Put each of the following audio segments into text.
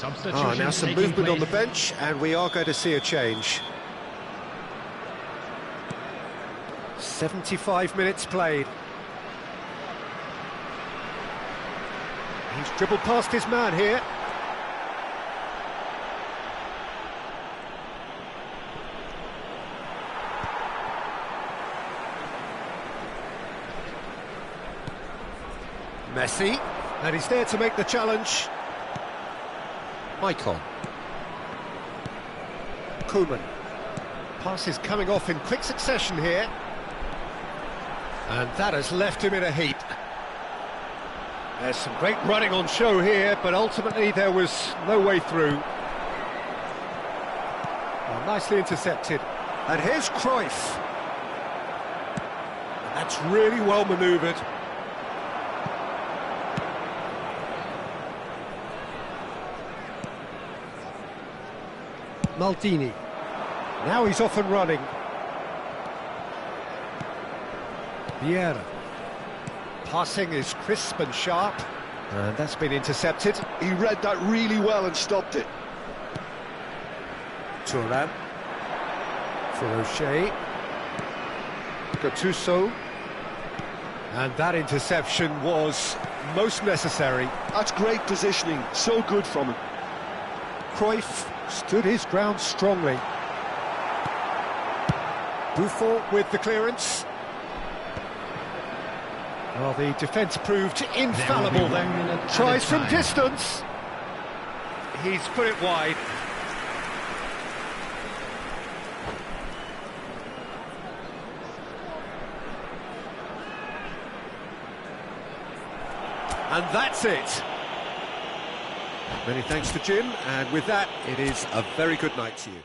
Now some movement on the bench, and we are going to see a change. 75 minutes played. He's dribbled past his man here. Messi, and he's there to make the challenge. Maicon. Koeman. Passes coming off in quick succession here. And that has left him in a heap. There's some great running on show here, but ultimately there was no way through. Well, nicely intercepted. And here's Cruyff. And that's really well manoeuvred. Maldini. Now he's off and running. Vieira. Passing is crisp and sharp. And that's been intercepted. He read that really well and stopped it. Thuram. For O'Shea. Gattuso. And that interception was most necessary. That's great positioning, so good from him. Cruyff stood his ground strongly. Buffon with the clearance. Well, the defence proved infallible then. Tries from distance. He's put it wide. And that's it. Many thanks to Jim, and with that, it is a very good night to you.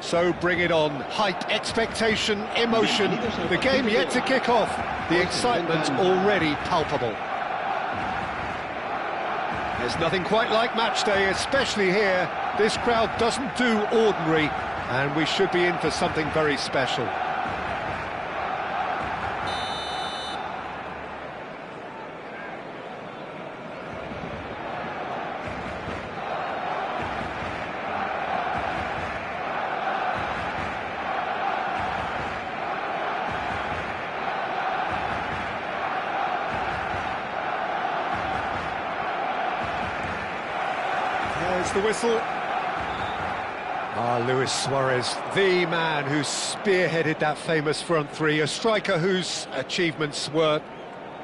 So bring it on. Hype, expectation, emotion. The game yet to kick off. The excitement already palpable. There's nothing quite like match day, especially here. This crowd doesn't do ordinary, and we should be in for something very special. There's the whistle. Luis Suarez, the man who spearheaded that famous front three, a striker whose achievements were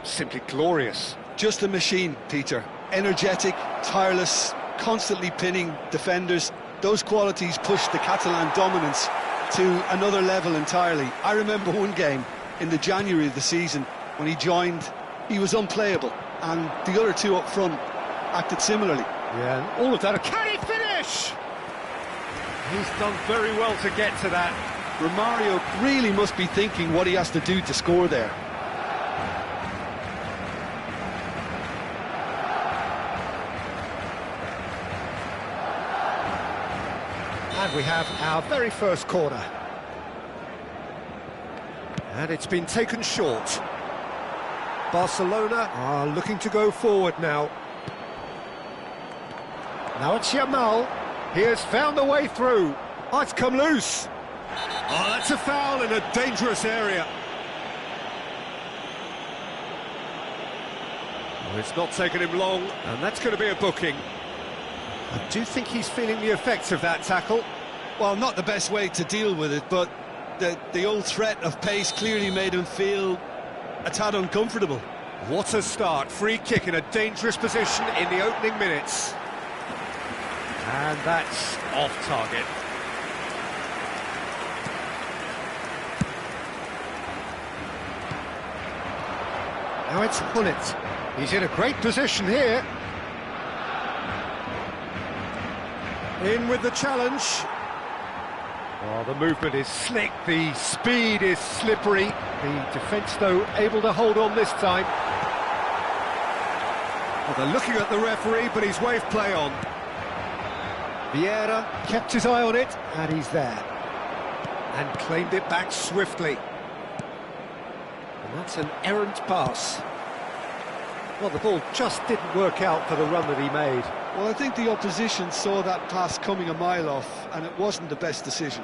simply glorious. Just a machine, Peter. Energetic, tireless, constantly pinning defenders. Those qualities pushed the Catalan dominance to another level entirely. I remember one game in the January of the season when he joined, he was unplayable, and the other two up front acted similarly. Yeah, and all of that. Can he finish? He's done very well to get to that. Romario really must be thinking what he has to do to score there. And we have our very first corner. And it's been taken short. Barcelona are looking to go forward now. Now it's Yamal. He has found a way through. Oh, it's come loose. Oh, that's a foul in a dangerous area. Oh, it's not taken him long, and that's going to be a booking. I do think he's feeling the effects of that tackle. Well, not the best way to deal with it, but the old threat of pace clearly made him feel a tad uncomfortable. What a start. Free kick in a dangerous position in the opening minutes. And that's off target. Now it's Gullit. He's in a great position here. In with the challenge. Oh, the movement is slick, the speed is slippery. The defence, though, able to hold on this time. Well, they're looking at the referee, but he's waved play on. Vieira kept his eye on it, and he's there. And claimed it back swiftly. And that's an errant pass. Well, the ball just didn't work out for the run that he made. Well, I think the opposition saw that pass coming a mile off, and it wasn't the best decision.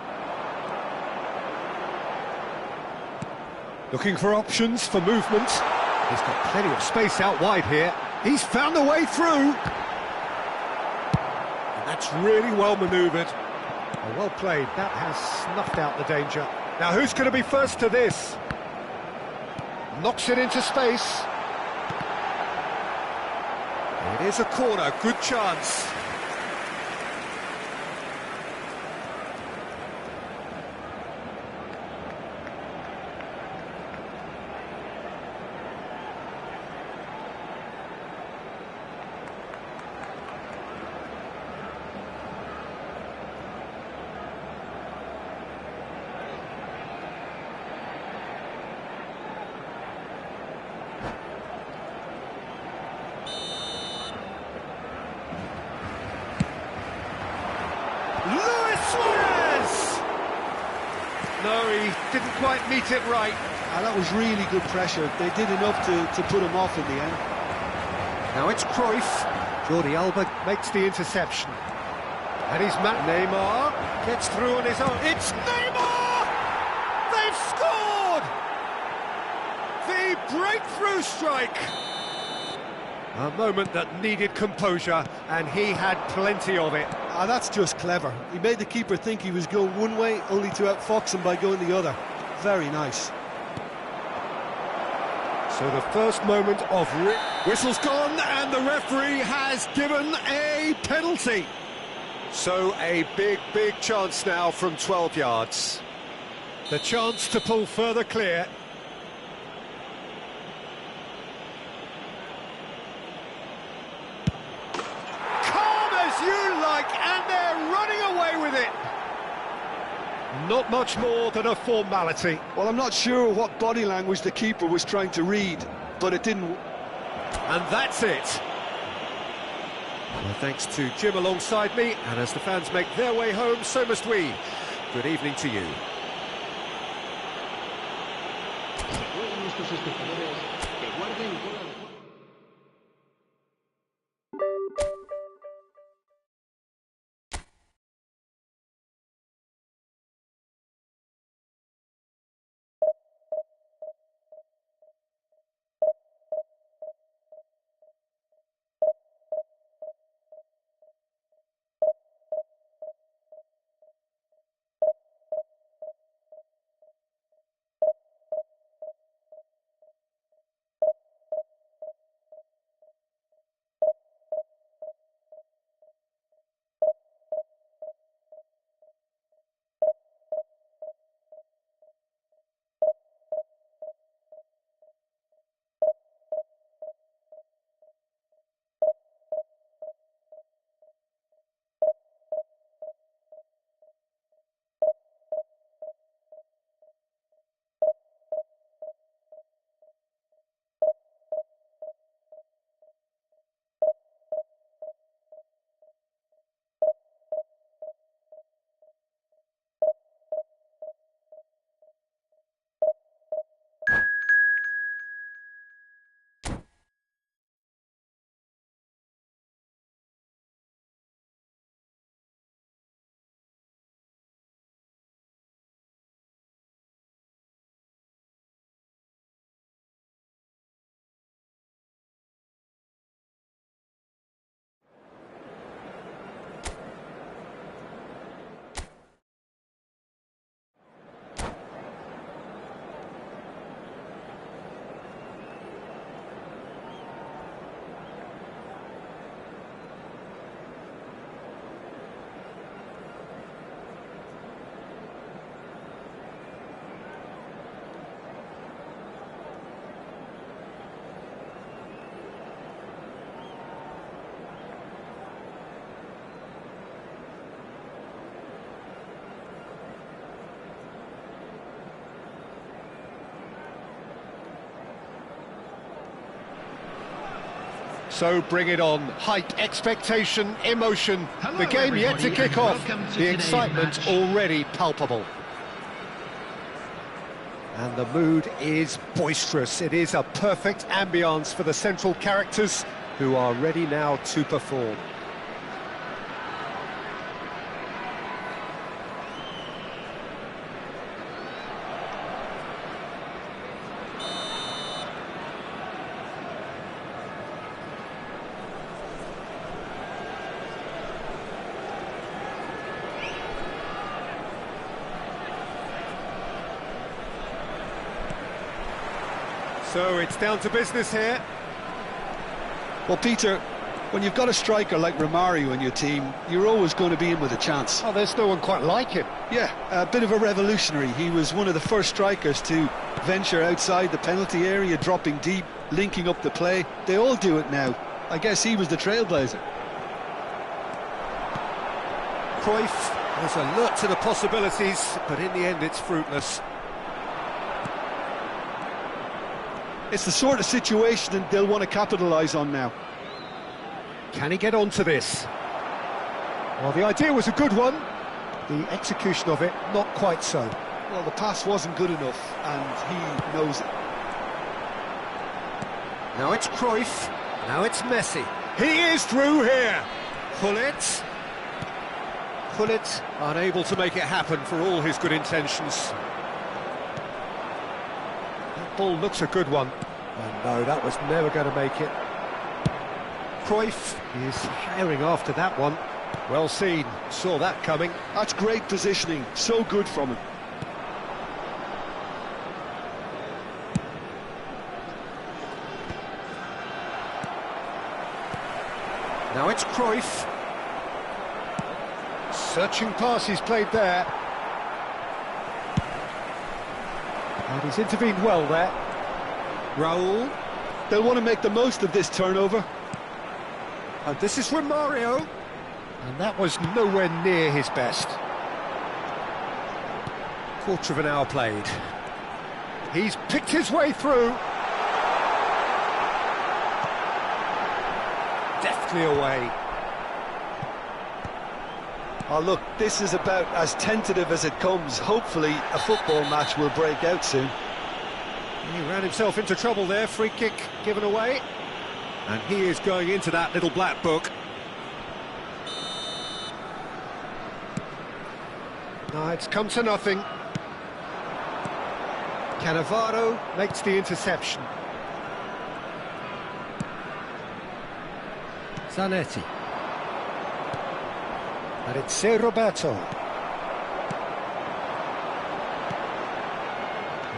Looking for options for movement. He's got plenty of space out wide here. He's found a way through. That's really well manoeuvred. Oh, well played. That has snuffed out the danger. Now, who's going to be first to this? Knocks it into space. It is a corner. Good chance. Luis Suarez! No, he didn't quite meet it right. And that was really good pressure. They did enough to put him off in the end. Now it's Cruyff. Jordi Alba makes the interception. And he's Neymar gets through on his own. It's Neymar! They've scored! The breakthrough strike! A moment that needed composure, and he had plenty of it. That's just clever. He made the keeper think he was going one way, only to outfox him by going the other. Very nice. So the first moment of whistle's gone, and the referee has given a penalty. So a big chance now from 12 yards. The chance to pull further clear. Calm as you like, and they're running away with it. Not much more than a formality. Well, I'm not sure what body language the keeper was trying to read, but it didn't. And that's it. Well, thanks to Jim alongside me, and as the fans make their way home, so must we. Good evening to you. So bring it on. Hype, expectation, emotion. Hello, the game yet to kick off. The excitement match. already palpable. And the mood is boisterous. It is a perfect ambience for the central characters who are ready now to perform. So it's down to business here. Well, Peter, when you've got a striker like Romario in your team, you're always going to be in with a chance. Oh, there's no one quite like him. Yeah, a bit of a revolutionary. He was one of the first strikers to venture outside the penalty area, dropping deep, linking up the play. They all do it now. I guess he was the trailblazer. Cruyff was alert to the possibilities, but in the end it's fruitless. It's the sort of situation that they'll want to capitalise on now. Can he get onto this? Well, the idea was a good one. The execution of it, not quite so. Well, the pass wasn't good enough, and he knows it. Now it's Cruyff, now it's Messi. He is through here. Gullit. Gullit unable to make it happen for all his good intentions. That ball looks a good one. Oh no, that was never going to make it. Cruyff is firing after that one. Well seen, saw that coming. That's great positioning, so good from him. Now it's Cruyff. Searching pass he's played there. And he's intervened well there. Raul. They'll want to make the most of this turnover. And this is Romario. And that was nowhere near his best. Quarter of an hour played. He's picked his way through. Deftly away. Oh, look, this is about as tentative as it comes. Hopefully, a football match will break out soon. He ran himself into trouble there. Free kick given away. And he is going into that little black book. No, it's come to nothing. Cannavaro makes the interception. Zanetti. And it's Roberto.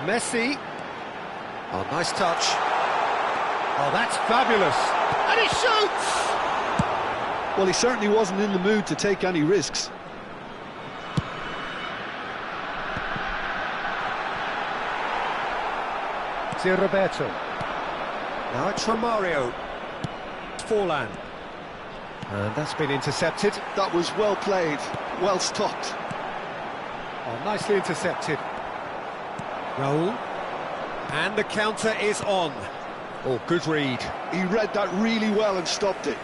Messi. Oh, nice touch. Oh, that's fabulous. And he shoots! Well, he certainly wasn't in the mood to take any risks. Roberto. Now it's Romario. Forlan. And that's been intercepted. That was well played, well stopped. Oh, nicely intercepted. Raul. And the counter is on. Oh, good read. He read that really well and stopped it.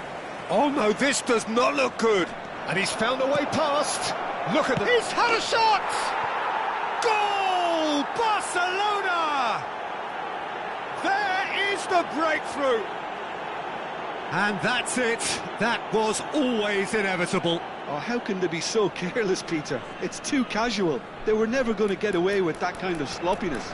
Oh no, this does not look good. And he's found a way past. Look at that. He's had a shot! Goal! Barcelona! There is the breakthrough. And that's it. That was always inevitable. Oh, how can they be so careless, Peter? It's too casual. They were never going to get away with that kind of sloppiness.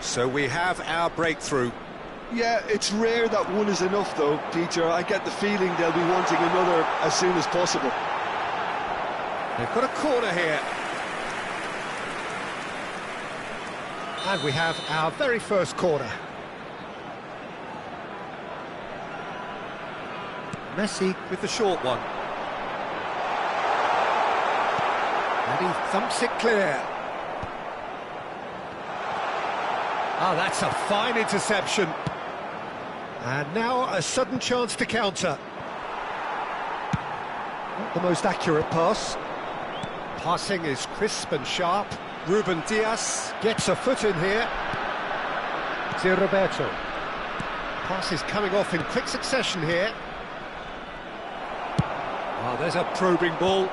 So we have our breakthrough. Yeah, it's rare that one is enough though, Peter. I get the feeling they'll be wanting another as soon as possible. They've got a corner here. And we have our very first corner. Messi with the short one. And he thumps it clear. Oh, that's a fine interception. And now a sudden chance to counter. Not the most accurate pass. Passing is crisp and sharp. Ruben Dias gets a foot in here. Roberto. Pass is coming off in quick succession here. Oh, there's a probing ball.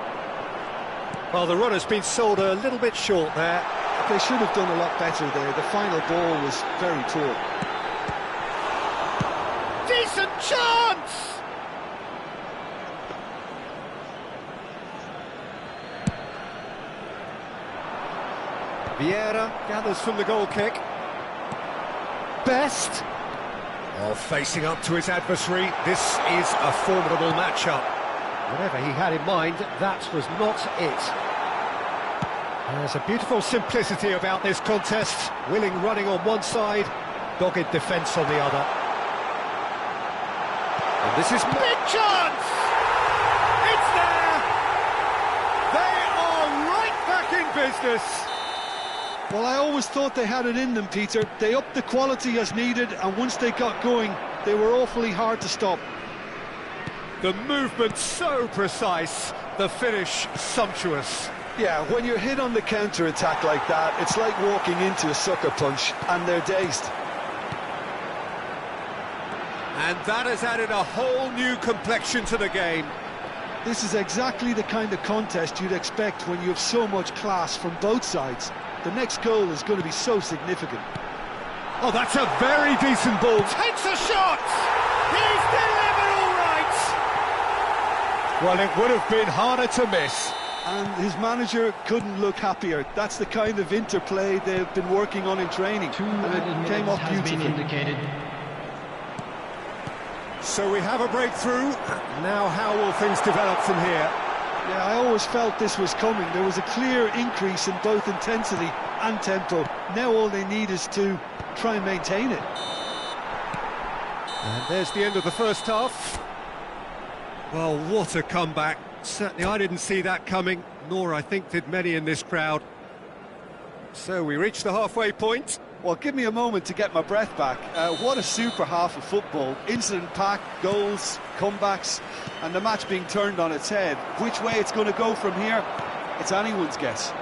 Well, the run has been sold a little bit short there. They should have done a lot better there. The final ball was very poor. Decent chance! Vieira gathers from the goal kick. Best. Oh, facing up to his adversary. This is a formidable matchup. Whatever he had in mind, that was not it. There's a beautiful simplicity about this contest. Willing running on one side, dogged defence on the other. And this is big chance! It's there! They are right back in business! Well, I always thought they had it in them, Peter. They upped the quality as needed, and once they got going, they were awfully hard to stop. The movement so precise, the finish sumptuous. Yeah, when you're hit on the counter-attack like that, it's like walking into a sucker punch, and they're dazed. And that has added a whole new complexion to the game. This is exactly the kind of contest you'd expect when you have so much class from both sides. The next goal is going to be so significant. Oh, that's a very decent ball. Takes a shot! He's delivered all right! Well, it would have been harder to miss. And his manager couldn't look happier. That's the kind of interplay they've been working on in training. And it came off beautifully. So we have a breakthrough. Now how will things develop from here? Yeah, I always felt this was coming. There was a clear increase in both intensity and tempo. Now all they need is to try and maintain it. And there's the end of the first half. Well, what a comeback. Certainly I didn't see that coming, nor I think did many in this crowd. So we reached the halfway point. Well, give me a moment to get my breath back. What a super half of football. Incident-packed, goals, comebacks, and the match being turned on its head. Which way it's going to go from here, it's anyone's guess.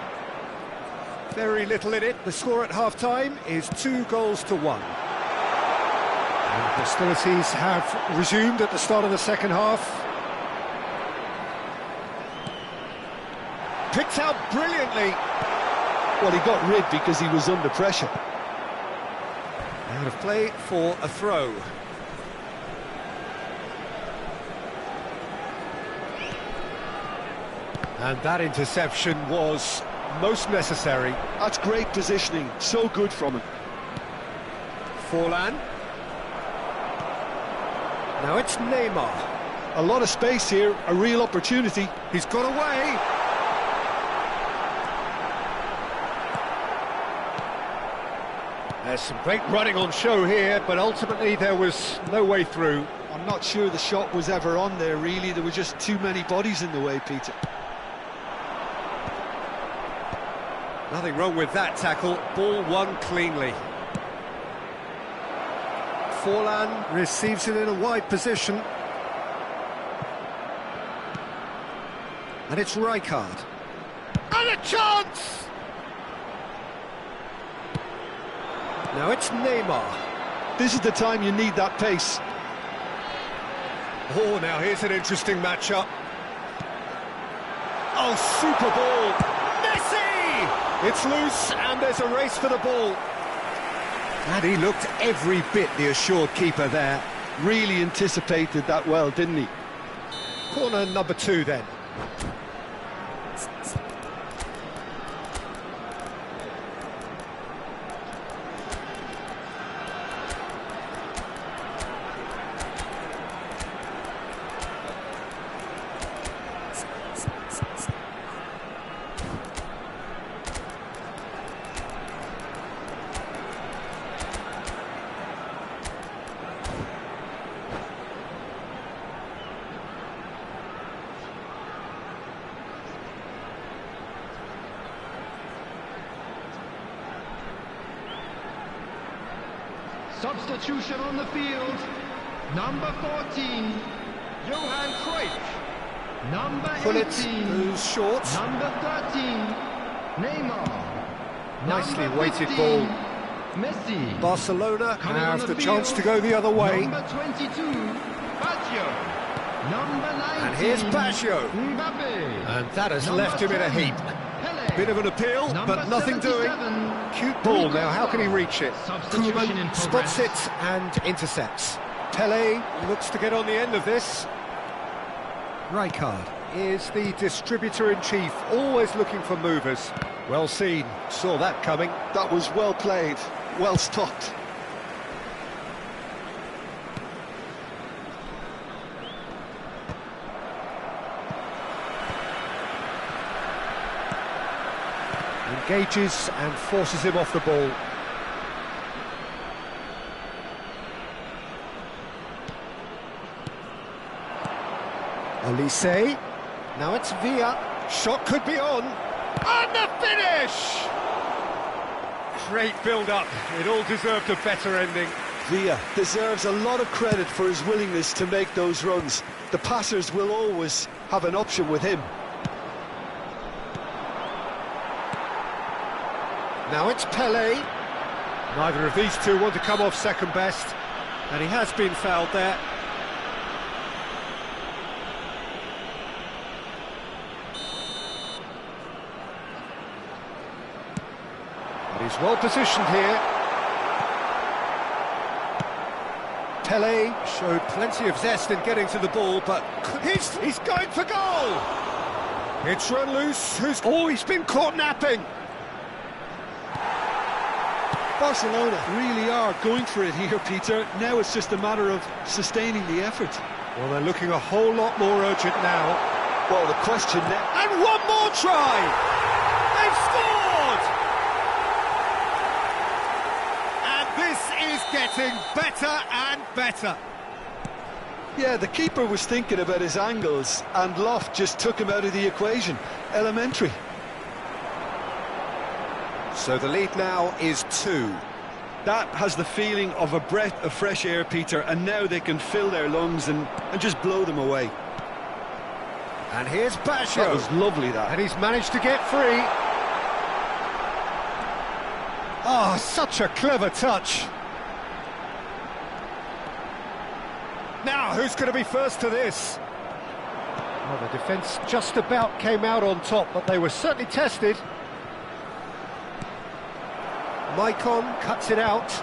Very little in it. The score at half-time is 2-1. And hostilities have resumed at the start of the second half. Picked out brilliantly. Well, he got rid because he was under pressure. Out of play for a throw. And that interception was most necessary. That's great positioning, so good from him. Forlan. Now it's Neymar. A lot of space here, a real opportunity. He's got away. There's some great running on show here, but ultimately there was no way through. I'm not sure the shot was ever on there, really. There were just too many bodies in the way, Peter. Nothing wrong with that tackle. Ball won cleanly. Forlan receives it in a wide position. And it's Rijkaard. And a chance! Now it's Neymar. This is the time you need that pace. Oh, now here's an interesting matchup. Oh, super ball. Messi! It's loose and there's a race for the ball. And he looked every bit the assured keeper there. Really anticipated that well, didn't he? Corner number 2 then. Substitution on the field. Number 14, Johan Cruyff. Number 18, moves short. Number 13, Neymar. Nicely Number weighted 15, ball. Messi. Barcelona Coming have on the the chance field. to go the other way. Number 22, Baggio. Number 19, And here's Baggio. Mbappe. And that has Number left him in a 10, heap. Pele. Bit of an appeal, Number but nothing doing. 77, Cute ball, now how can he reach it? Substitution in Koeman spots progress. it and intercepts. Pele looks to get on the end of this. Rijkaard is the distributor-in-chief, always looking for movers. Well seen, saw that coming. That was well played, well stopped. Engages and forces him off the ball. Olise. Now it's Villa. Shot could be on. And the finish! Great build-up. It all deserved a better ending. Villa deserves a lot of credit for his willingness to make those runs. The passers will always have an option with him. Now it's Pele. Neither of these two want to come off second best, and he has been fouled there. But he's well positioned here. Pele showed plenty of zest in getting to the ball, but he's going for goal! It's run loose, he's been caught napping! Barcelona really are going for it here, Peter. Now it's just a matter of sustaining the effort. Well, they're looking a whole lot more urgent now. Well, the question now... And one more try! They've scored! getting better and better. Yeah, the keeper was thinking about his angles, and Loft just took him out of the equation. Elementary. So the lead now is 2. That has the feeling of a breath of fresh air, Peter, and now they can fill their lungs and just blow them away. And here's Baggio. That was lovely, that. And he's managed to get free. Oh, such a clever touch. Now, who's going to be first to this? Well, the defence just about came out on top, but they were certainly tested. Maicon cuts it out.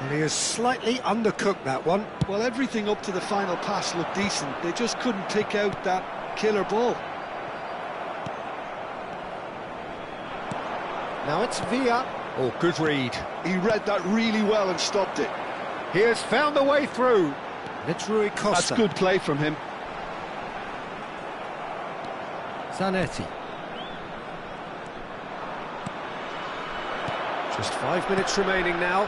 And he has slightly undercooked that one. Well, everything up to the final pass looked decent. They just couldn't pick out that killer ball. Now it's Villa. Oh, good read. He read that really well and stopped it. He has found the way through. It's Rui Costa. That's good play from him. Zanetti. Just 5 minutes remaining now.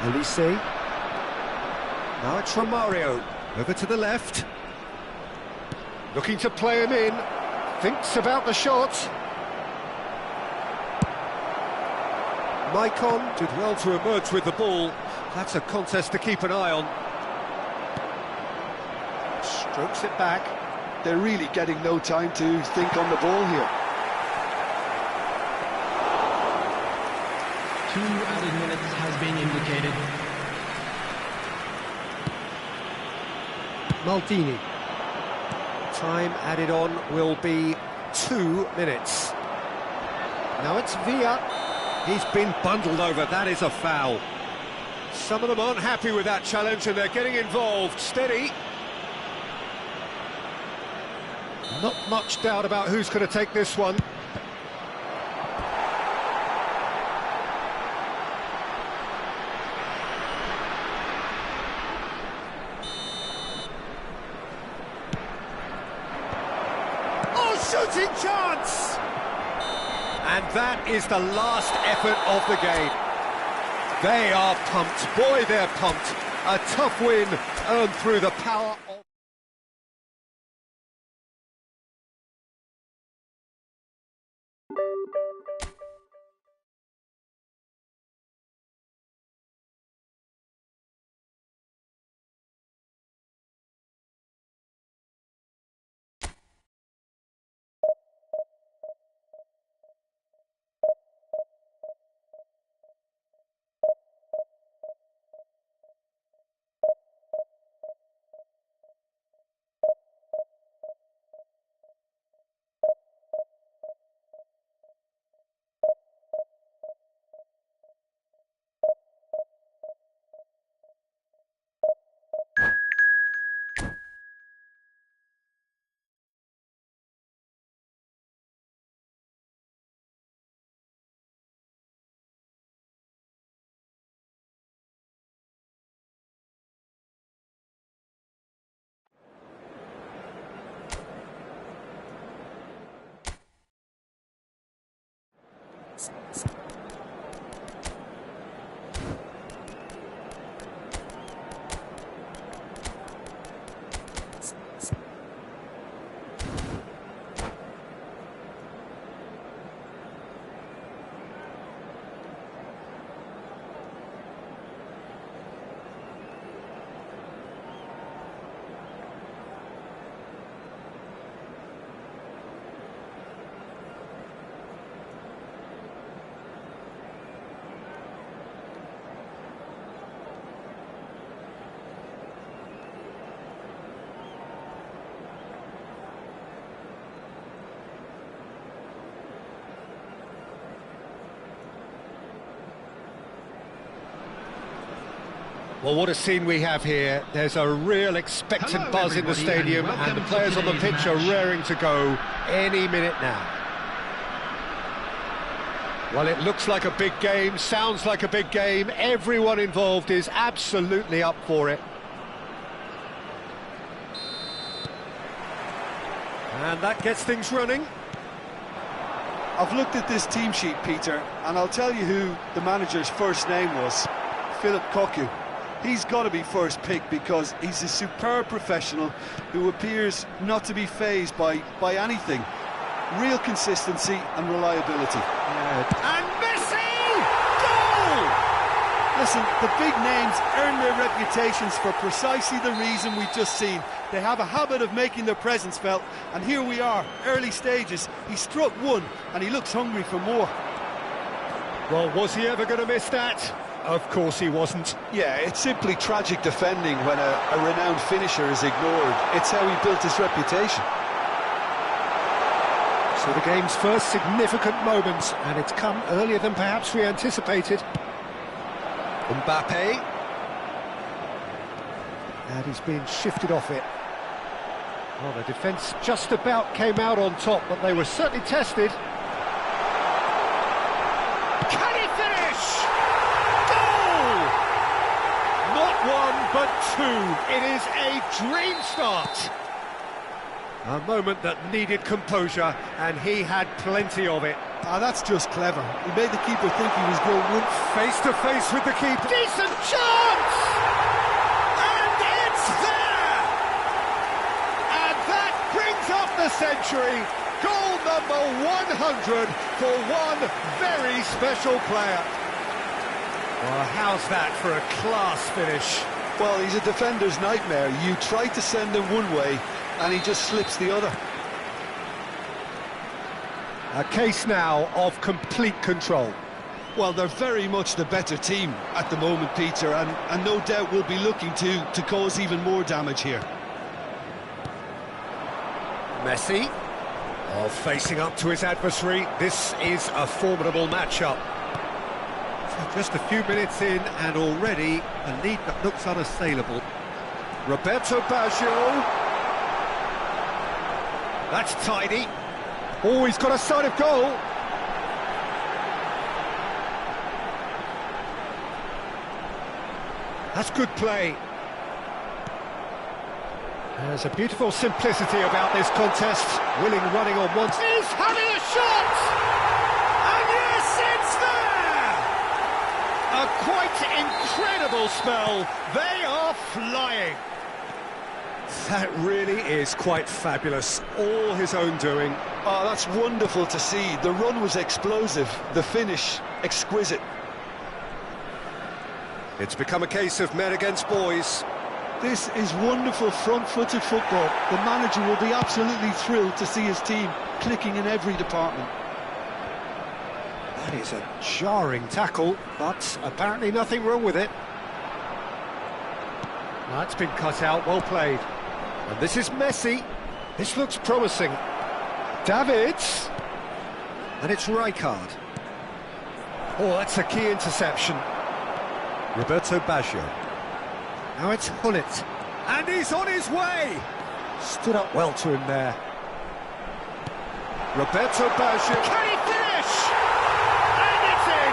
Elise. Now it's Romario. Over to the left. Looking to play him in. Thinks about the shot. Maicon did well to emerge with the ball. That's a contest to keep an eye on. Strokes it back. They're really getting no time to think on the ball here. 2 added minutes has been indicated. Maldini. Time added on will be 2 minutes. Now it's Villa. He's been bundled over. That is a foul. Some of them aren't happy with that challenge and they're getting involved. Steady. Not much doubt about who's going to take this one. Shooting chance! And that is the last effort of the game. They are pumped. Boy, they're pumped. A tough win earned through the power of... Well, what a scene we have here. There's a real expectant Hello, buzz in the everybody, stadium, and and the welcome players to on the today's pitch are match. raring to go any minute now. Well, it looks like a big game, sounds like a big game. Everyone involved is absolutely up for it. And that gets things running. I've looked at this team sheet, Peter, and I'll tell you who the manager's first name was. Philip Cocu. He's got to be first pick because he's a superb professional who appears not to be fazed by anything. Real consistency and reliability. And Messi! Goal! Listen, the big names earn their reputations for precisely the reason we've just seen. They have a habit of making their presence felt, and here we are, early stages. He struck one, and he looks hungry for more. Well, was he ever going to miss that? Of course he wasn't. Yeah, it's simply tragic defending when a renowned finisher is ignored. It's how he built his reputation. So the game's first significant moment, and it's come earlier than perhaps we anticipated. Mbappe. And he's been shifted off it. Well, the defence just about came out on top, but they were certainly tested. Can he finish? Goal! Not one, but two. It is a dream start. A moment that needed composure, and he had plenty of it. That's just clever. He made the keeper think he was going one. Face to face with the keeper. Decent chance! And it's there! And that brings up the century. Goal number 100 for one very special player. Well, how's that for a class finish? Well, he's a defender's nightmare. You try to send him one way, and he just slips the other. A case now of complete control. Well, they're very much the better team at the moment, Peter, and no doubt will be looking to cause even more damage here. Messi, facing up to his adversary. This is a formidable matchup. So just a few minutes in, and already a lead that looks unassailable. Roberto Baggio. That's tidy. Oh, he's got a sight of goal. That's good play. There's a beautiful simplicity about this contest. Willing running on one. He's having a shot! And yes, it's there! A quite incredible spell. They are flying. That really is quite fabulous. All his own doing. Oh, that's wonderful to see. The run was explosive, the finish exquisite. It's become a case of men against boys. This is wonderful front-footed football. The manager will be absolutely thrilled to see his team clicking in every department. That is a jarring tackle, but apparently nothing wrong with it. That's been cut out, well played. And this is Messi. This looks promising. Davids. And it's Rijkaard. Oh, that's a key interception. Roberto Baggio. Now it's Hullet. And he's on his way! Stood up well to him there. Roberto Baggio. Can he finish? And it's in!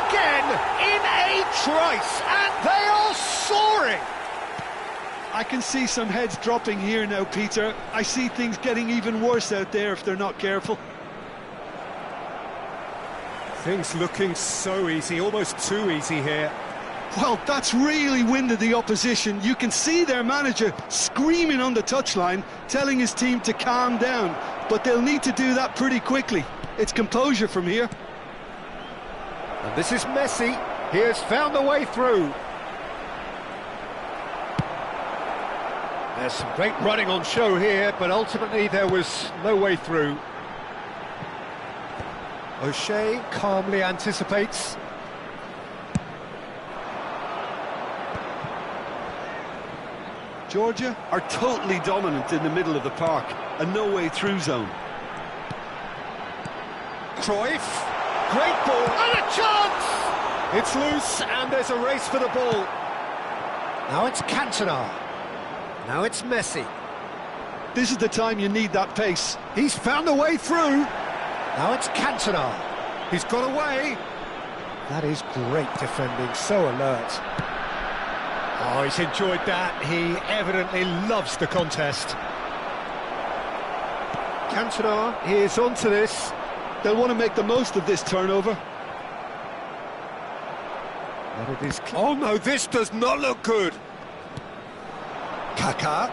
Again, in a trice, and they are soaring! I can see some heads dropping here now, Peter. I see things getting even worse out there if they're not careful. Things looking so easy, almost too easy here. Well, that's really winded the opposition. You can see their manager screaming on the touchline, telling his team to calm down. But they'll need to do that pretty quickly. It's composure from here. And this is Messi. He has found the way through. There's some great running on show here, but ultimately there was no way through. O'Shea calmly anticipates. Georgia are totally dominant in the middle of the park, a no-way-through zone. Cruyff, great ball, and a chance! It's loose, and there's a race for the ball. Now it's Cantona. Now it's Messi. This is the time you need that pace. He's found a way through. Now it's Cantona. He's got away. That is great defending, so alert. Oh, he's enjoyed that. He evidently loves the contest. Cantona is onto this. They'll want to make the most of this turnover. But it is... Oh no, this does not look good. Kaká.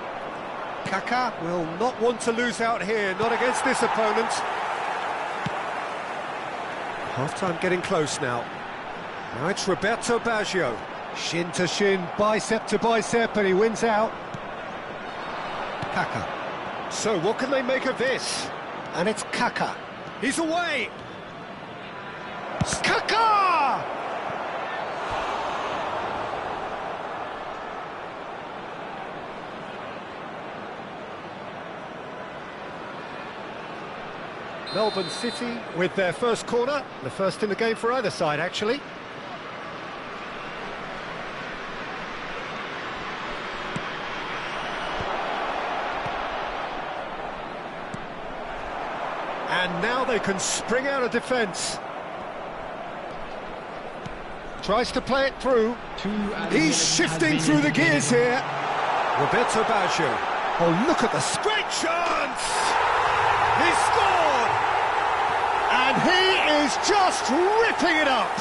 Kaká will not want to lose out here, not against this opponent. Half-time getting close now. Now it's Roberto Baggio. Shin to shin, bicep to bicep, and he wins out. Kaká. So what can they make of this? And it's Kaká. He's away! Kaká! Melbourne City with their first corner, the first in the game for either side, actually. And now they can spring out of defence. Tries to play it through. He's shifting through the gears here. Roberto Baggio. Oh, look at the straight chance! He scored! And he is just ripping it up!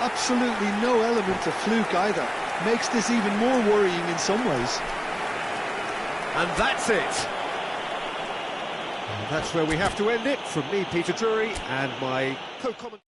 Absolutely no element of fluke either. Makes this even more worrying in some ways. And that's it. And that's where we have to end it. From me, Peter Drury, and my co-commentator.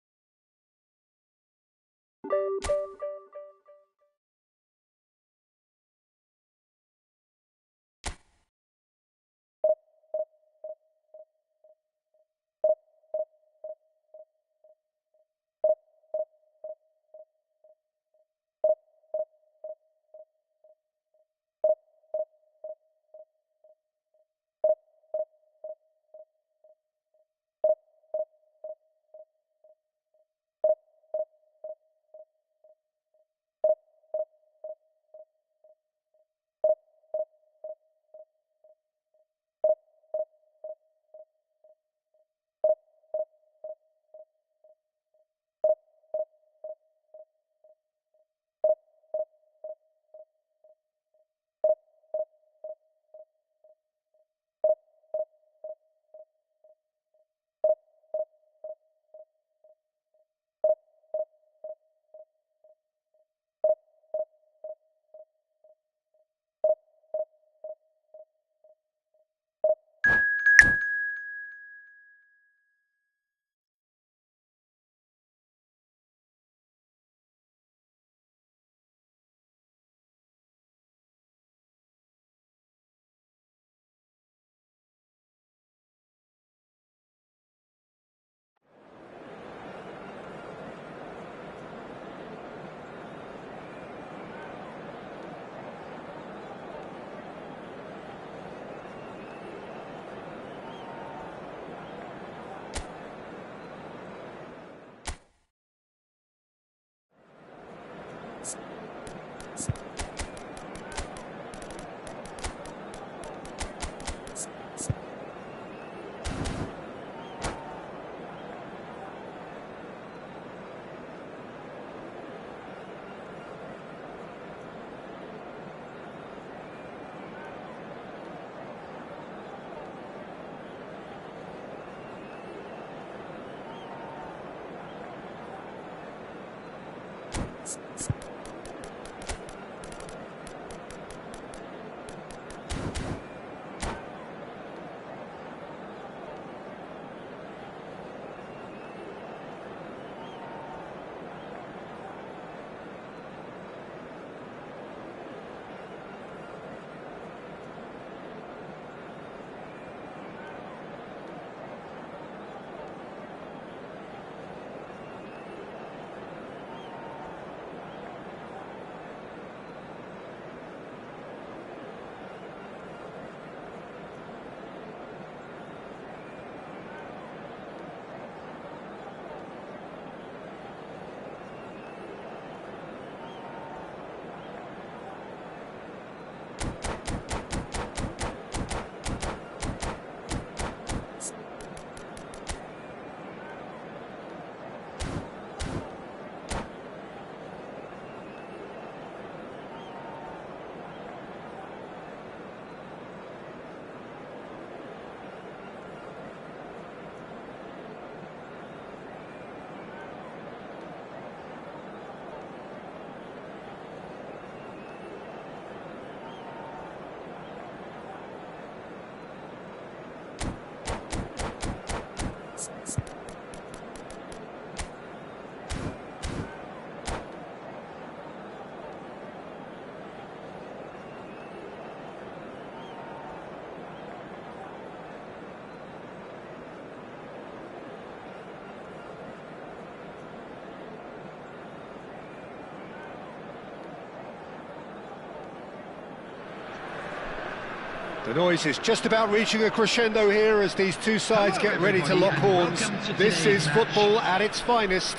The noise is just about reaching a crescendo here as these two sides get ready to lock horns. This is football at its finest.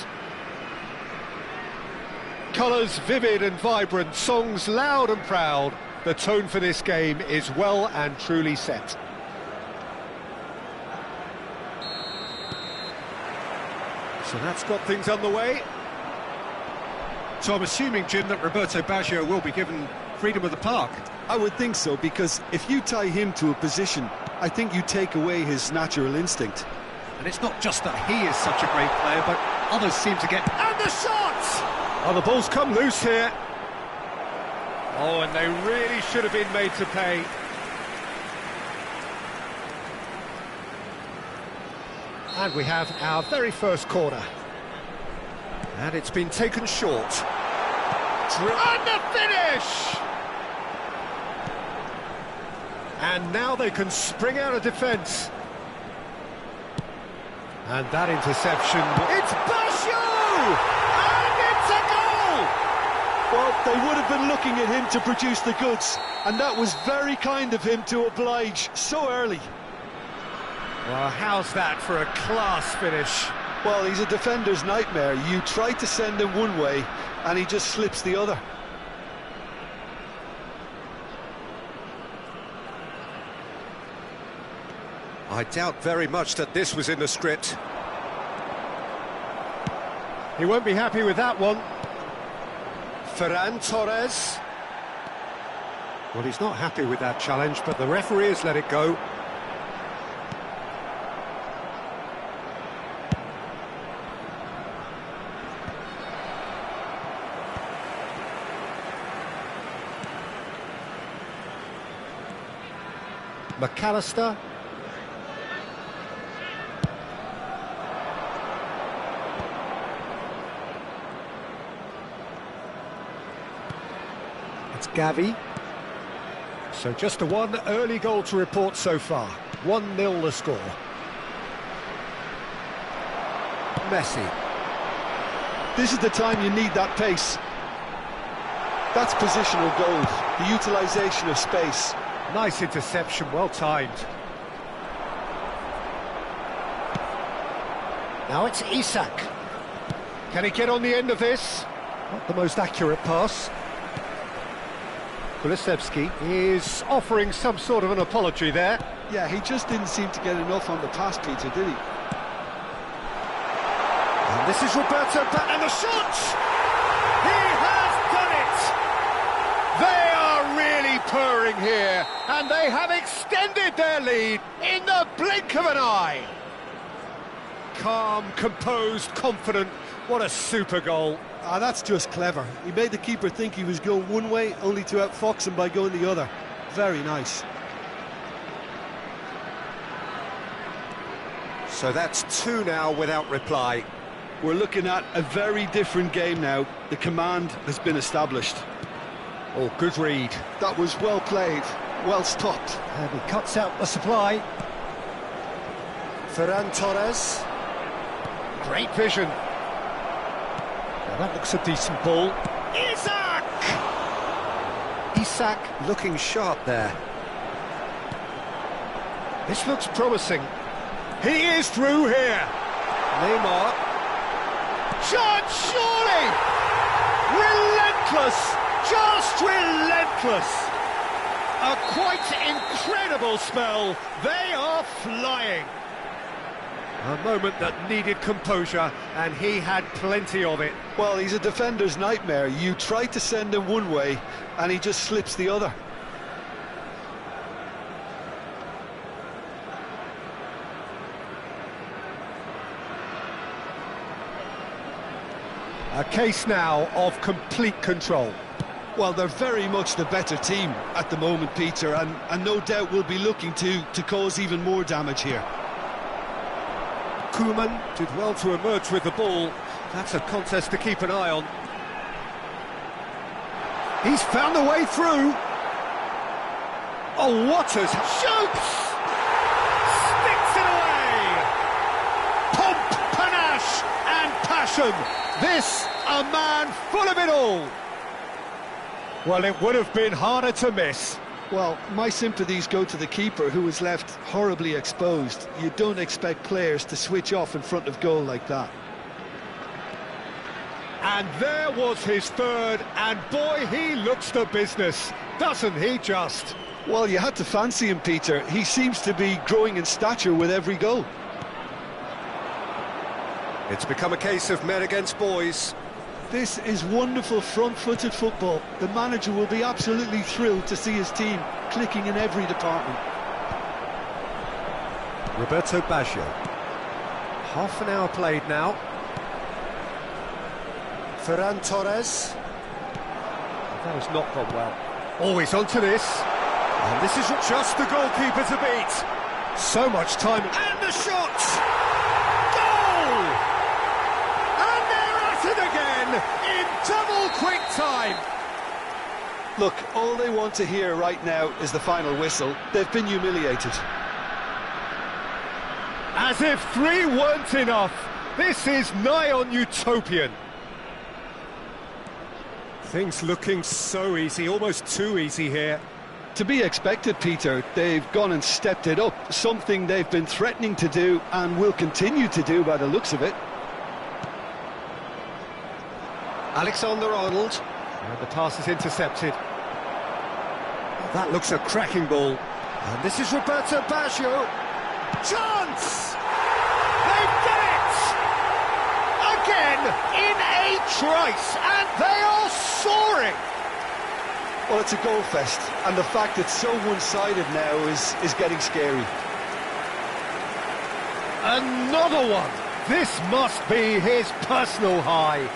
Colours vivid and vibrant, songs loud and proud. The tone for this game is well and truly set. So that's got things underway. So I'm assuming, Jim, that Roberto Baggio will be given freedom of the park. I would think so, because if you tie him to a position, I think you take away his natural instinct. And it's not just that he is such a great player, but others seem to get... And the shot! Oh, the ball's come loose here. Oh, and they really should have been made to pay. And we have our very first corner. And it's been taken short. And the finish! And now they can spring out of defence. And that interception... It's Baggio! And it's a goal! Well, they would have been looking at him to produce the goods, and that was very kind of him to oblige so early. Well, how's that for a class finish? Well, he's a defender's nightmare. You try to send him one way, and he just slips the other. I doubt very much that this was in the script. He won't be happy with that one. Ferran Torres. Well, he's not happy with that challenge, but the referee has let it go. McAllister. It's Gavi. So just the one early goal to report so far. 1-0 the score. Messi. This is the time you need that pace. That's positional goal, the utilisation of space. Nice interception, well timed. Now it's Isak. Can he get on the end of this? Not the most accurate pass. Kulusevski is offering some sort of an apology there. Yeah, he just didn't seem to get enough on the pass, Peter, did he? And this is Roberto and the shot! He has done it! They are really purring here, and they have extended their lead in the blink of an eye. Calm, composed, confident. What a super goal. Ah, that's just clever. He made the keeper think he was going one way, only to outfox him by going the other. Very nice. So that's 2 now without reply. We're looking at a very different game now. The command has been established. Oh, good read. That was well played, well stopped. And he cuts out the supply. Ferran Torres. Great vision. Now that looks a decent ball. Isak! Isak looking sharp there. This looks promising. He is through here. Neymar. Shot, surely! Relentless! Just relentless! A quite incredible spell. They are flying. A moment that needed composure, and he had plenty of it. Well, he's a defender's nightmare. You try to send him one way, and he just slips the other. A case now of complete control. Well, they're very much the better team at the moment, Peter, and no doubt will be looking to cause even more damage here. Koeman did well to emerge with the ball. That's a contest to keep an eye on. He's found a way through. Oh, Waters shoots! Sticks it away! Pomp, panache and passion. This, a man full of it all. Well, it would have been harder to miss. Well, my sympathies go to the keeper, who was left horribly exposed. You don't expect players to switch off in front of goal like that. And there was his third, and boy, he looks the business, doesn't he just? Well, you had to fancy him, Peter. He seems to be growing in stature with every goal. It's become a case of men against boys. This is wonderful front-footed football. The manager will be absolutely thrilled to see his team clicking in every department. Roberto Baggio. Half an hour played now. Ferran Torres. That has not gone well. Always onto this. And this is just the goalkeeper to beat. So much time. And the shot! Goal! And they're at it again in double quick time. Look, all they want to hear right now is the final whistle. They've been humiliated. As if 3 weren't enough. This is nigh on utopian. Things looking so easy, almost too easy here. To be expected, Peter. They've gone and stepped it up, something they've been threatening to do and will continue to do by the looks of it. Alexander-Arnold, and the pass is intercepted. That looks a cracking ball. And this is Roberto Baggio. Chance! They've done it! Again, in a trice, and they are soaring! Well, it's a goal fest, and the fact it's so one-sided now is getting scary. Another one! This must be his personal high.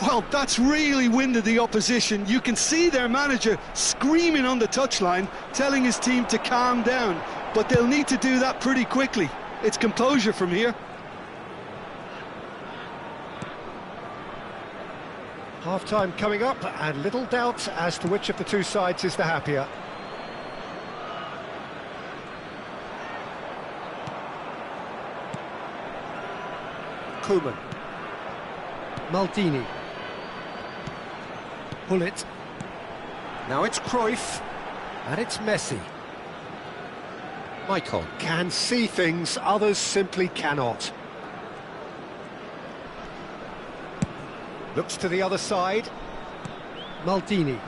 Well, that's really winded the opposition. You can see their manager screaming on the touchline, telling his team to calm down. But they'll need to do that pretty quickly. It's composure from here. Half-time coming up, and little doubt as to which of the two sides is the happier. Koeman. Maldini. Gullit. Now it's Cruyff. And it's Messi. Maicon can see things others simply cannot. Looks to the other side. Maldini.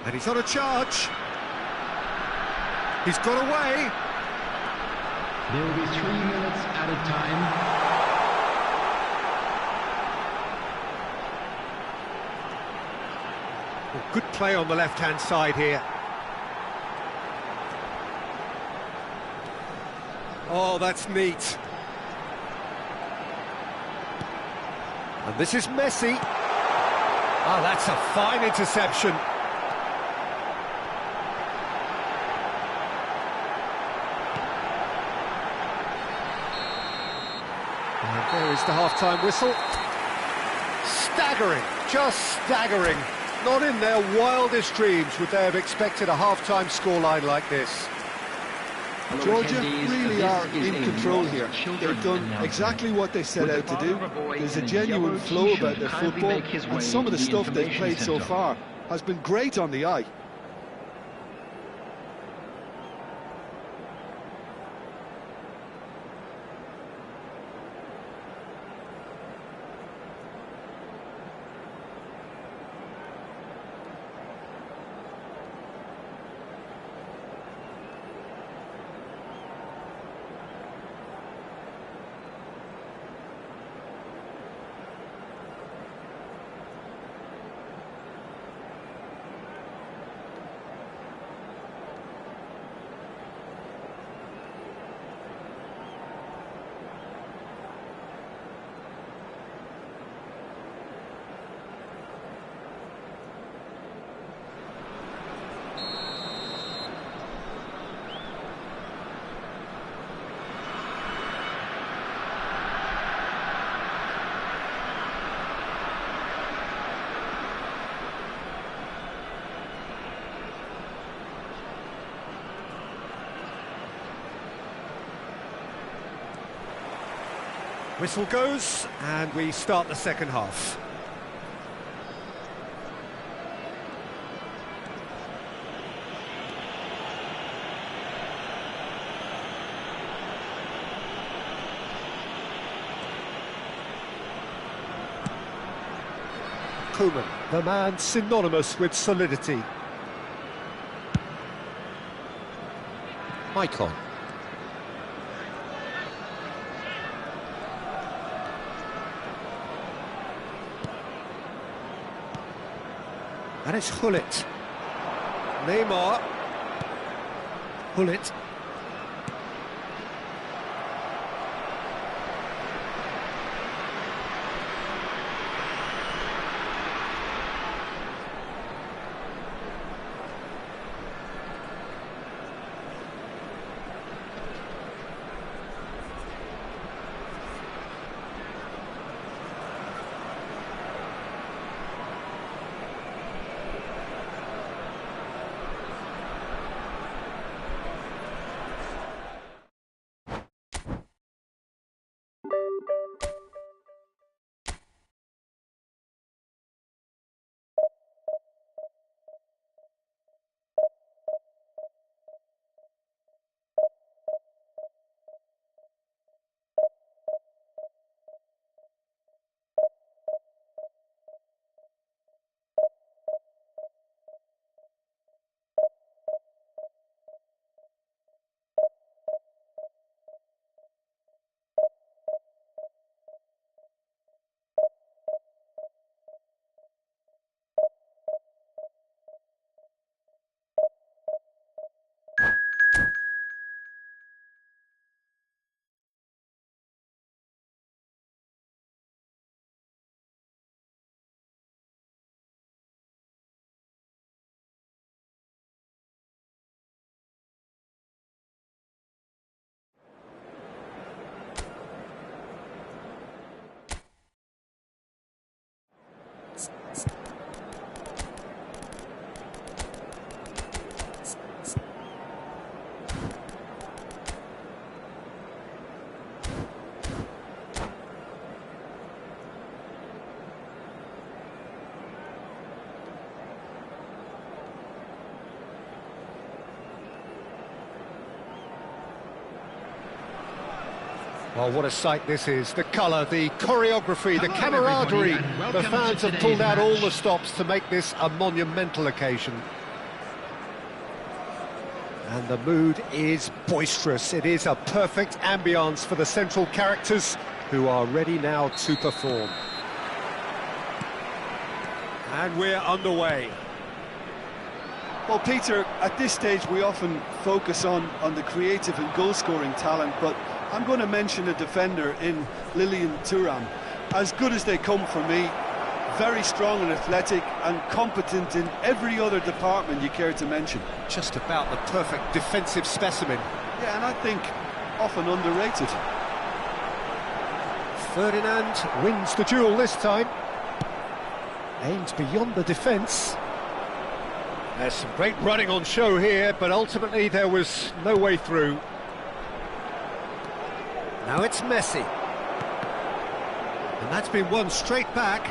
And he's on a charge. He's got away. There will be 3 minutes added time. Well, good play on the left-hand side here. Oh, that's neat. And this is Messi. Oh, that's a fine interception. And there is the half-time whistle. Staggering, just staggering. Not in their wildest dreams would they have expected a half-time scoreline like this. Georgia really are in control here. They've done exactly what they set out to do. There's a genuine flow about their football, and some of the stuff they've played so far has been great on the eye. Whistle goes, and we start the second half. Koeman, the man synonymous with solidity. Maicon. And it's Gullit. Neymar. Gullit. Well, what a sight this is. The colour, the choreography, the camaraderie. The fans have pulled out all the stops to make this a monumental occasion. And the mood is boisterous. It is a perfect ambience for the central characters who are ready now to perform. And we're underway. Well, Peter, at this stage we often focus on the creative and goal-scoring talent, but I'm going to mention a defender in Lilian Thuram. As good as they come for me, very strong and athletic and competent in every other department you care to mention. Just about the perfect defensive specimen. Yeah, and I think often underrated. Ferdinand wins the duel this time. Aims beyond the defence. There's some great running on show here, but ultimately there was no way through. Now it's Messi. And that's been won straight back.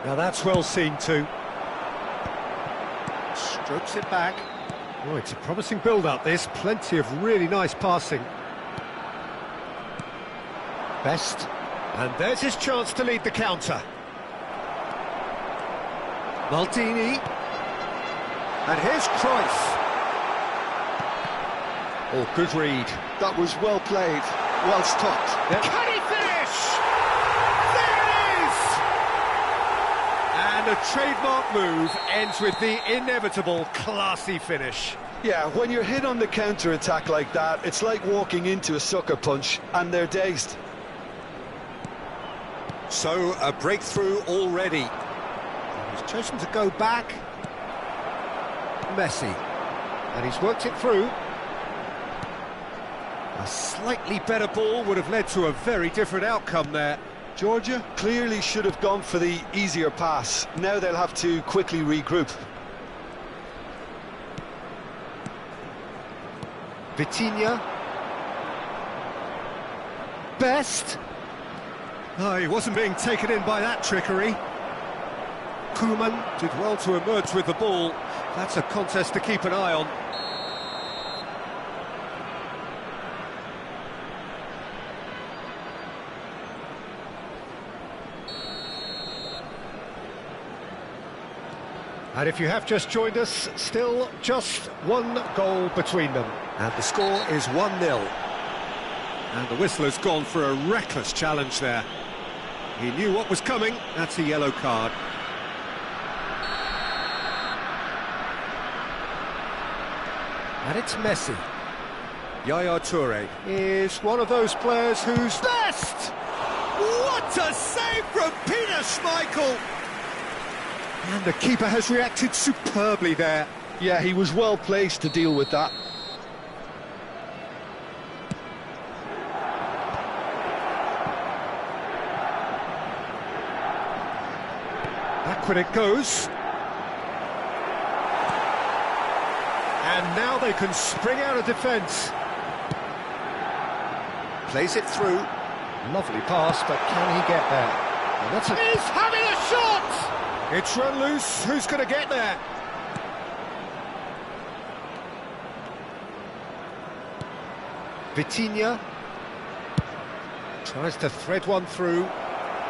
Now that's well seen too. Strokes it back. Oh, it's a promising build-up this. Plenty of really nice passing. Best. And there's his chance to lead the counter. Maldini. And here's Cruyff. Oh, good read. That was well played, well stopped. Yeah. Can he finish? There it is! And a trademark move ends with the inevitable classy finish. Yeah, when you're hit on the counter-attack like that, it's like walking into a sucker punch, and they're dazed. So, a breakthrough already. He's chosen to go back. Messi. And he's worked it through. A slightly better ball would have led to a very different outcome there. Georgia clearly should have gone for the easier pass. Now they'll have to quickly regroup. Vitinha. Best. Oh, he wasn't being taken in by that trickery. Koeman did well to emerge with the ball. That's a contest to keep an eye on. And if you have just joined us, still just one goal between them. And the score is 1-0. And the whistle has gone for a reckless challenge there. He knew what was coming. That's a yellow card. And it's Messi. Yaya Toure is one of those players who's best! What a save from Peter Schmeichel! And the keeper has reacted superbly there. Yeah, he was well placed to deal with that. Backward it goes. And now they can spring out of defence. Plays it through. Lovely pass, but can he get there? And that's He's having a shot! It's run loose. Who's going to get there? Vitinha tries to thread one through.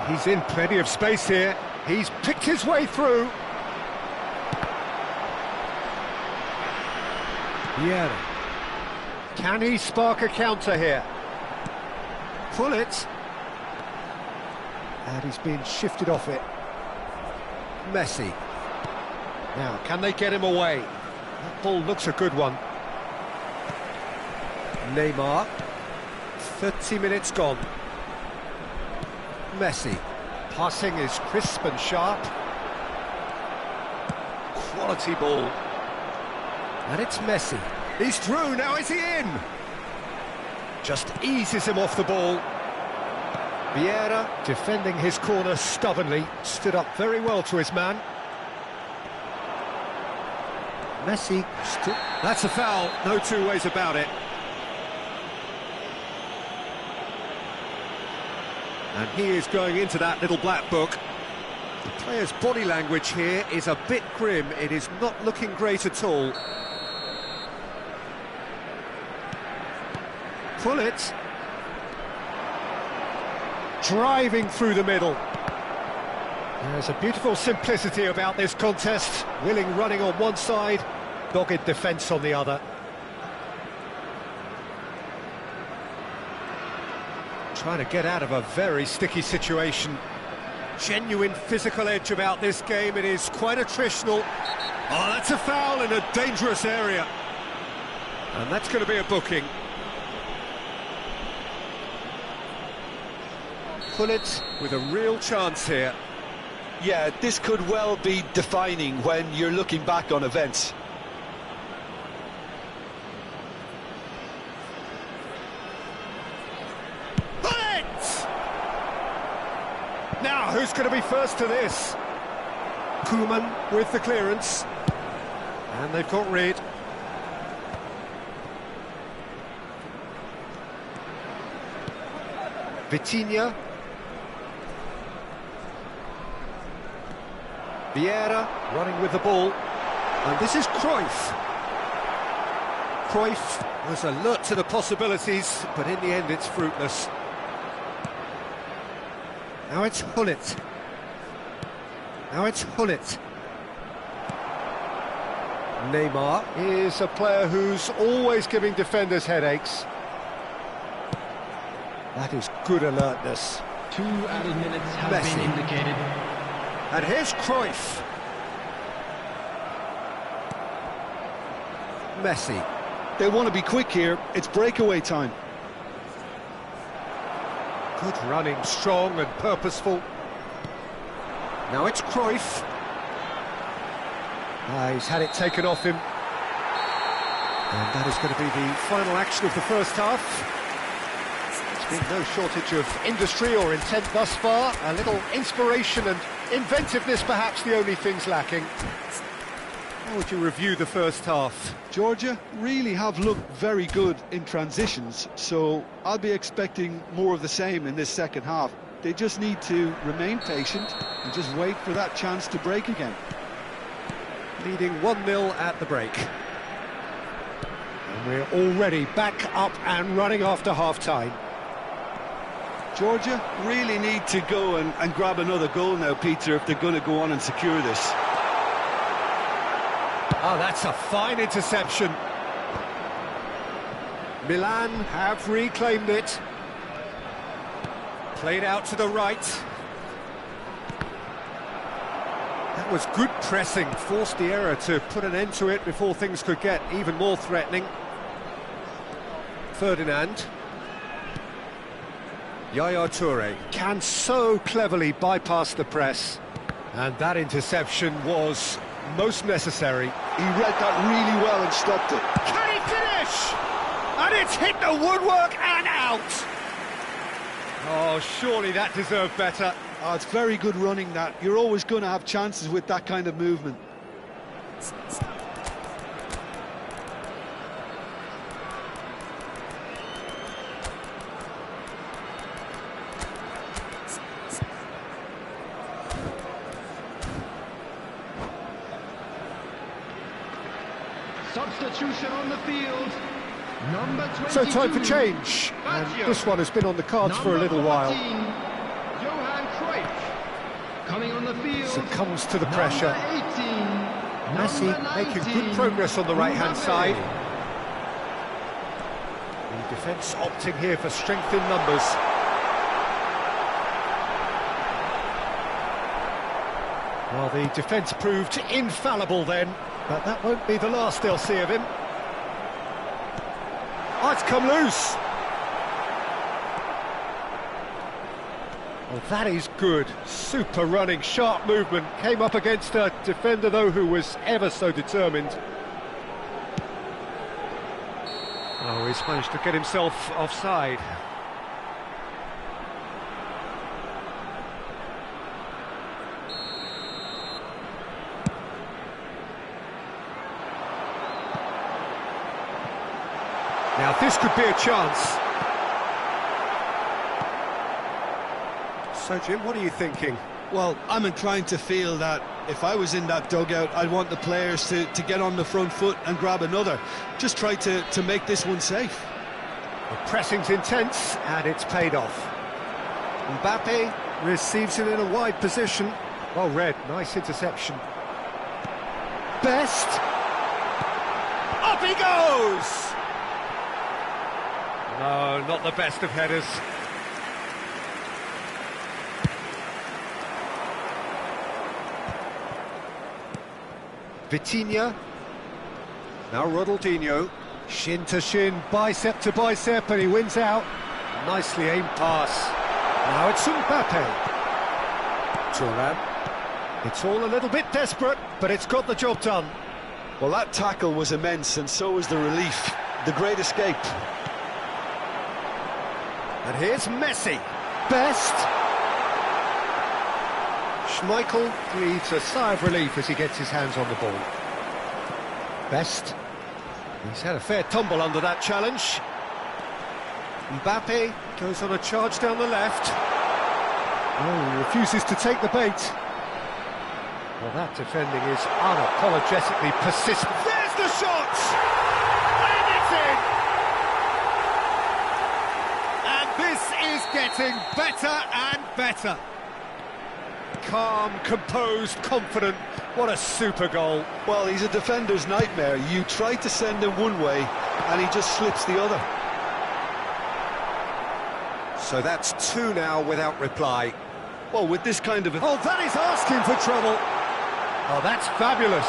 He's in plenty of space here. He's picked his way through. Vieira. Can he spark a counter here? Pull it. And he's being shifted off it. Messi. Now, can they get him away? That ball looks a good one. Neymar. 30 minutes gone. Messi. Passing is crisp and sharp. Quality ball. And it's Messi. He's through, now is he in? Just eases him off the ball. Vieira, defending his corner stubbornly, stood up very well to his man. Messi stood... That's a foul, no two ways about it. And he is going into that little black book. The player's body language here is a bit grim. It is not looking great at all. Pull it. Driving through the middle. There's a beautiful simplicity about this contest. Willing running on one side, dogged defence on the other. Trying to get out of a very sticky situation. Genuine physical edge about this game. It is quite attritional. Oh, that's a foul in a dangerous area. And that's going to be a booking. Gullit with a real chance here. Yeah, this could well be defining when you're looking back on events. Now, who's going to be first to this? Koeman with the clearance. And they've got Reed. Vitinha. Vieira running with the ball. And this is Cruyff. Cruyff was alert to the possibilities, but in the end it's fruitless. Now it's Gullit. Now it's Gullit. Neymar is a player who's always giving defenders headaches. That is good alertness. 2 added minutes have been indicated. And here's Cruyff. Messi. They want to be quick here. It's breakaway time. Good running, strong and purposeful. Now it's Cruyff. He's had it taken off him. And that is going to be the final action of the first half. There's been no shortage of industry or intent thus far. A little inspiration and inventiveness, perhaps the only things lacking. How would you review the first half? Georgia really have looked very good in transitions, so I'll be expecting more of the same in this second half. They just need to remain patient and just wait for that chance to break again. Leading 1-0 at the break. And we're already back up and running after half-time. Georgia really need to go and grab another goal now, Peter, if they're going to go on and secure this. Oh, that's a fine interception. Milan have reclaimed it. Played out to the right. That was good pressing, forced the error to put an end to it before things could get even more threatening. Ferdinand. Yaya Toure can so cleverly bypass the press. And that interception was most necessary. He read that really well and stopped it. Can he finish? And it's hit the woodwork and out. Oh, surely that deserved better. Oh, it's very good running, that. You're always going to have chances with that kind of movement. Substitution on the field. Number 22. So time for change. And this one has been on the cards for a little while. Johan Cruyff coming on the field. Succumbs to the pressure. Messi making good 19, progress on the right-hand Mbappe. side. The defence opting here for strength in numbers. Well, the defence proved infallible then, but that won't be the last they'll see of him. Oh, it's come loose. Well, that is good. Super running, sharp movement. Came up against a defender, though, who was ever so determined. Oh, he's managed to get himself offside. Now, this could be a chance. So, Jim, what are you thinking? Well, I'm inclined to feel that if I was in that dugout, I'd want the players to get on the front foot and grab another. Just try to make this one safe. The pressing's intense, and it's paid off. Mbappe receives it in a wide position. Well read, nice interception. Best! Up he goes! No, not the best of headers. Vitinha. Now Ronaldinho. Shin to shin, bicep to bicep, and he wins out. Nicely aimed pass. Now it's Mbappe. Thuram. It's all a little bit desperate, but it's got the job done. Well, that tackle was immense, and so was the relief. The great escape. And here's Messi. Best. Schmeichel breathes a sigh of relief as he gets his hands on the ball. Best. He's had a fair tumble under that challenge. Mbappe goes on a charge down the left. Oh, he refuses to take the bait. Well, that defending is unapologetically persistent. There's the shot! And it's in! And this is getting better and better. Calm, composed, confident. What a super goal. Well, he's a defender's nightmare. You try to send him one way, and he just slips the other. So that's two now without reply. Well, with this kind of... Oh, that is asking for trouble. Oh, that's fabulous.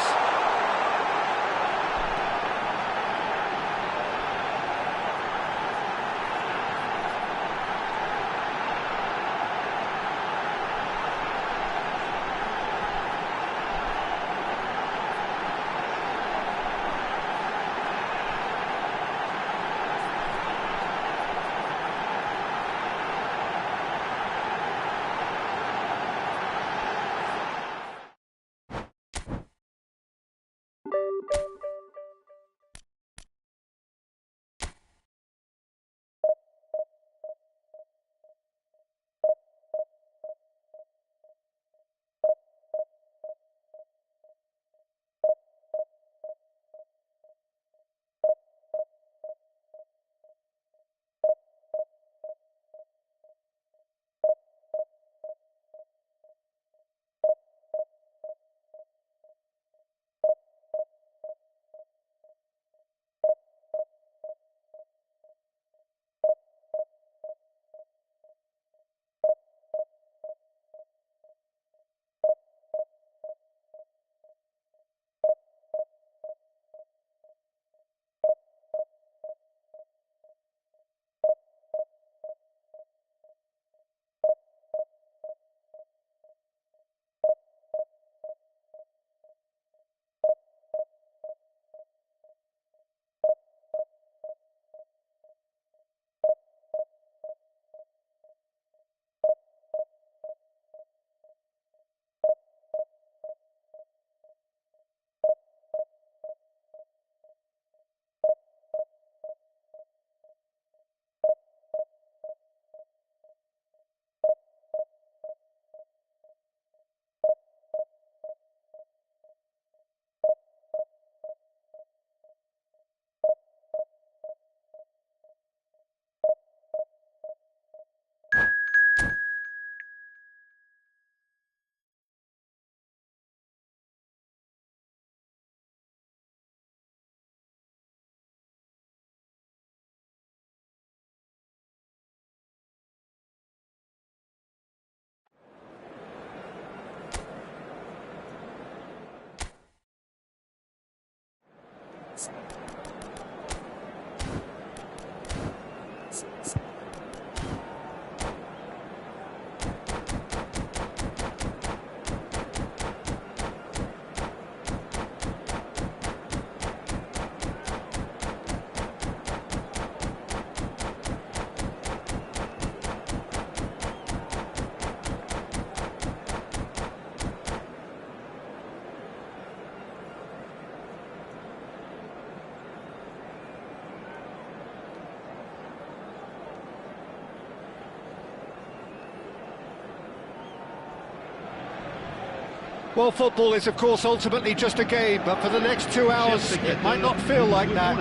Well, football is, of course, ultimately just a game, but for the next 2 hours, it might not feel like that.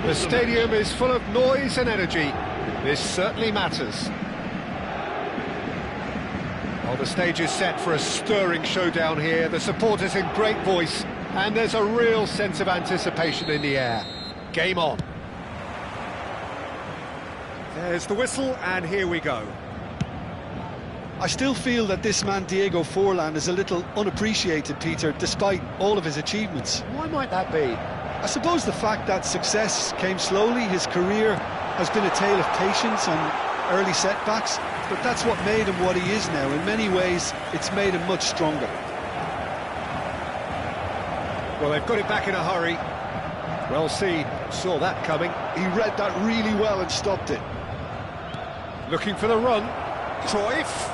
The stadium is full of noise and energy. This certainly matters. Well, the stage is set for a stirring showdown here. The supporters in great voice, and there's a real sense of anticipation in the air. Game on. There's the whistle, and here we go. I still feel that this man Diego Forlan is a little unappreciated, Peter, despite all of his achievements. Why might that be? I suppose the fact that success came slowly, his career has been a tale of patience and early setbacks, but that's what made him what he is now. In many ways, it's made him much stronger. Well, they've got it back in a hurry. Well seen, saw that coming. He read that really well and stopped it. Looking for the run. Cruyff.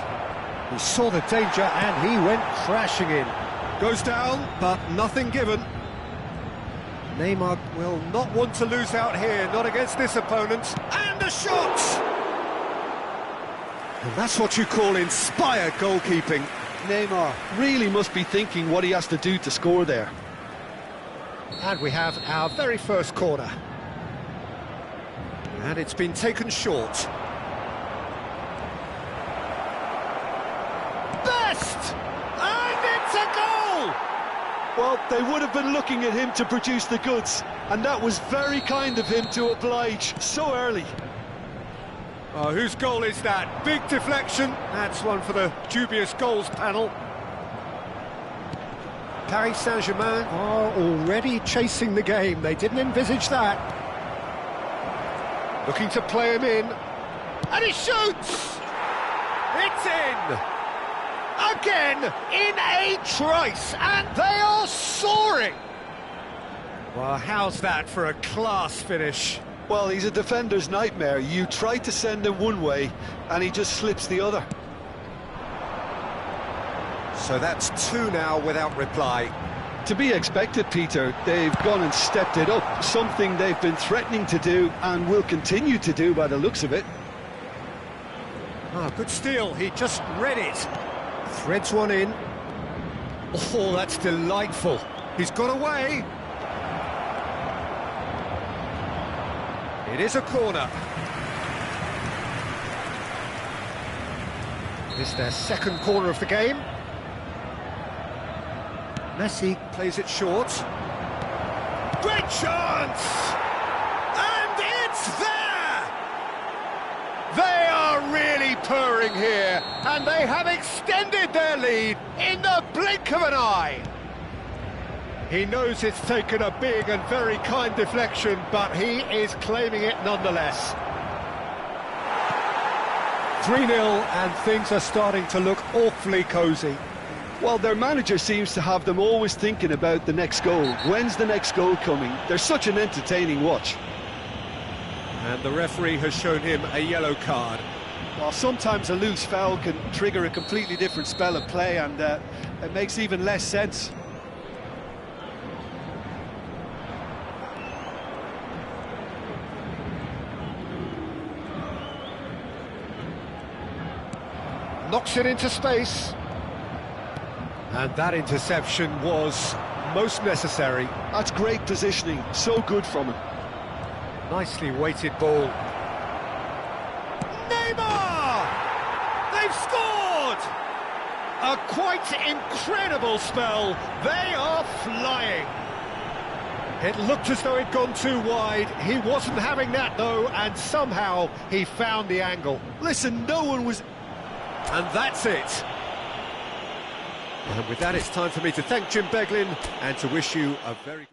He saw the danger and he went crashing in. Goes down, but nothing given. Neymar will not want to lose out here, not against this opponent. And the shot! And that's what you call inspired goalkeeping. Neymar really must be thinking what he has to do to score there. And we have our very first corner. And it's been taken short. Best! And it's a goal! Well, they would have been looking at him to produce the goods, and that was very kind of him to oblige so early. Oh, whose goal is that? Big deflection. That's one for the dubious goals panel. Paris Saint-Germain are already chasing the game. They didn't envisage that. Looking to play him in. And he shoots! It's in! Again, in a trice, and they are soaring! Well, how's that for a class finish? Well, he's a defender's nightmare. You try to send him one way, and he just slips the other. So that's two now without reply. To be expected, Peter. They've gone and stepped it up, something they've been threatening to do and will continue to do by the looks of it. Ah, good steal, he just read it. Threads one in. Oh, that's delightful. He's got away. It is a corner. It's their second corner of the game. Messi plays it short. Great chance! And it's there! They are really purring here, and they have extended their lead in the blink of an eye. He knows it's taken a big and very kind deflection, but he is claiming it nonetheless. 3-0, and things are starting to look awfully cosy. Well, their manager seems to have them always thinking about the next goal. When's the next goal coming? They're such an entertaining watch. And the referee has shown him a yellow card. Well, sometimes a loose foul can trigger a completely different spell of play, and it makes even less sense. Knocks it into space. And that interception was most necessary. That's great positioning, so good from him. Nicely weighted ball. Neymar! They've scored! A quite incredible spell. They are flying. It looked as though it'd gone too wide. He wasn't having that, though, and somehow he found the angle. Listen, no one was... And that's it. And with that, it's time for me to thank Jim Beglin and to wish you a very...